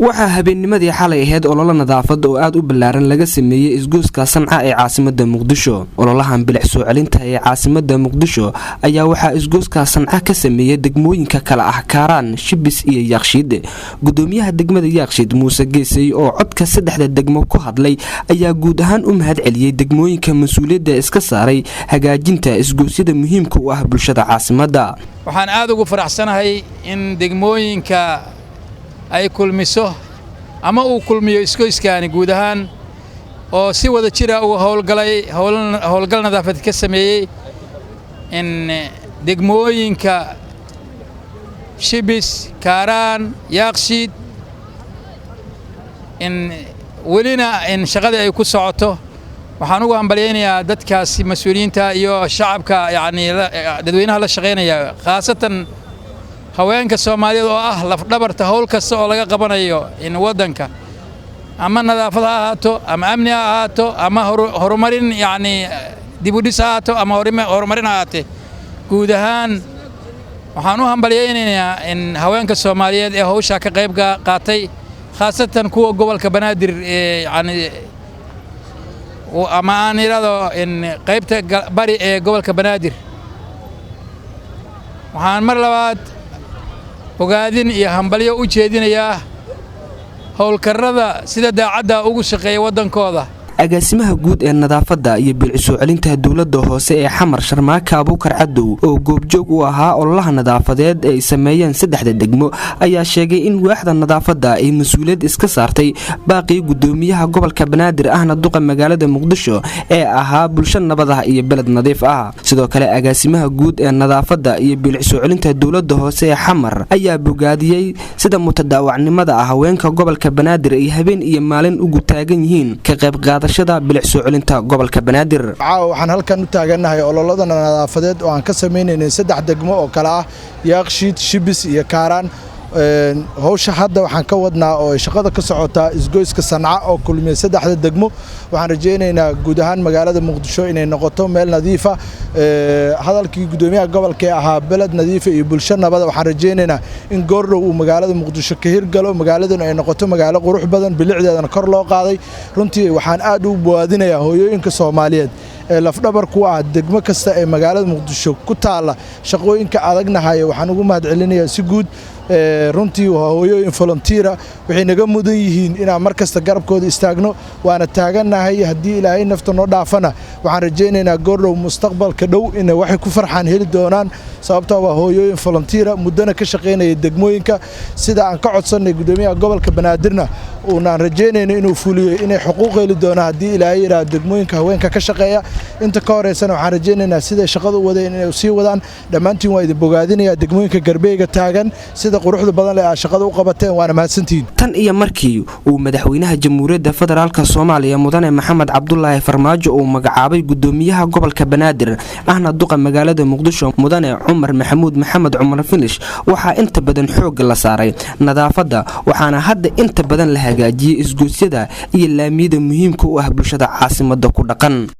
waxaa habeennimadii xalay ahayd ololo nadaafad oo aad u ballaaran laga sameeyey isgoyska Sanca ee caasimadda Muqdisho. Ololahan bilic soo celinta ee caasimadda Muqdisho ayaa waxaa isgoyska Sanca ka sameeyay degmooyinka kala ah Kaaraan, Shibis iyo Yaaqshiid. Gudoomiyaha degmada Yaaqshiid Muuse Geesay oo codka saddexda degmo ku hadlay ayaa guud ahaan u mahadceliyay degmooyinka mas'uuliyadda iska saaray hagaajinta isgoysyada muhiimka u ah bulshada caasimadda. waxaan aad ugu faraxsanahay in degmooyinka ay kulmiso ama uu kulmiyo isgoyskaani guud ahaan oo si wada jira uu howlgal nadaafad ka sameeyay in degmooyinka Shibis, Kaaraan, Yaaqshiid in welina in shaqada ay ku socoto. waxaan ugu hambaleynayaa dadkaasi mas'uuliyiinta iyo shacabka dadweynaha la shaqeynaya khaasatan haweenka Soomaaliyeed oo ah laf dhabarta howl kasta oo laga qabanayo in wadanka ama nadaafad ha ahaato ama amni ha ahaato ama horumarin dib u dhis ha ahaato ama horumarin ha ahaatee guud ahaan waxaan u hambaleynayaa in haweenka Soomaaliyeed ee hawsha ka qayb qaatay khaasatan kuwa gobolka Banaadir ama aan iraado in qaybta bari ee gobolka Banaadir. waxaan mar labaad ogaadin iyo hambalyo u jeedinayaa howlkarrada sida daacadda ugu shaqeeya wadankooda. agaasimaha guud ee nadaafadda iyo bilic soo celinta dawladda hoose ee Xamar Sharmaaka Abuukar Cadow oo goobjoog u ahaa ololaha nadaafadeed ee ay sameeyeen saddexda degmo ayaa sheegay in waaxda nadaafadda ay mas'uuliyad iska saartay baaqi gudoomiyaha gobolka Banaadir ahna duqa magaalada Muqdisho ee ahaa bulsho nabad ah iyo beled nadiif ah. sidoo kale agaasimaha guud ee nadaafadda iyo bilic soo celinta dawladda hoose ee Xamar ayaa bogaadiyay sida mutadaawacnimada ah haweenka gobolka Banaadir ay habeen iyo maalin ugu taagan yihiin ka qayb bilic soo celinta gobolka Banaadir. waxaan halkan u taaganahay ololada nadaafadeed oo aan ka sameeynay saddex degmo oo kala ah Yaaqshiid, Shibis iyo Kaaraan. hawsha hadda waxaan ka wadnaa oo shaqada ka socota isgoyska Sanca oo kulmiye saddexda degmo. waxaan rajaynaynaa guud ahaan magaalada Muqdisho inay noqoto meel nadiif ah. hadalkii gudoomiyaha gobolka ahaa beled nadiif iyo bulsho nabad. waxaan rajaynaynaa in goordhow uu magaalada Muqdisho ka hirgalo, magaaladuna ay noqoto magaalo qurux badan, bilicdeedana kor loo qaaday. runtii waxaan aad u boodinayaa hooyooyinka Soomaaliyeed ee lafdhabar ku ah degmo kasta ee magaalada Muqdisho ku taala shaqooyinka adagnahay. waxaan ugu mahadcelinayaa si guud runtii hooyooyin volunteer waxay naga mudan yihiin inaan mar kasta garabkooda istaagno. waana taaganahay haddii Ilaahay nafta noo dhaafana waxaan rajaynaynaa goordhow mustaqbalka dhow in waxay ku farxaan heli doonaan, sababtoo ah hooyooyin volunteer muddana ka shaqeynaya degmooyinka sida aan ka codsanay gudoomiyaha gobolka Banaadirna aan rajaynayno inuu fuliyo inay xuquuq heli doonaan haddii Ilaahay yiraahdo degmooyinka haweenka ka shaqeeya. inta ka horeysana waxaan rajaynaynaa sida shaqada u wadeen inay sii wadaan. dhammaantiin waa idin bogaadinayaa degmooyinka Galbeedka taagan sida quruxda badan ee shaqada u qabateen. waana mahadsantiin. tan iyo markii uu madaxweynaha Jamhuuriyadda Federaalka Soomaaliya Mudane Maxamed Cabdullaahi Farmaajo uu magacaabay gudoomiyaha gobolka Banaadir ahna duqa magaalada Muqdisho Mudane Cumar Maxamuud Maxamed Cumar Finish waxaa inta badan xoog la saaray nadaafadda, waxaana hadda inta badan la hagaajiyay isgoysyada iyo laamiyada muhiimka u ah bulshada caasimadda ku dhaqan.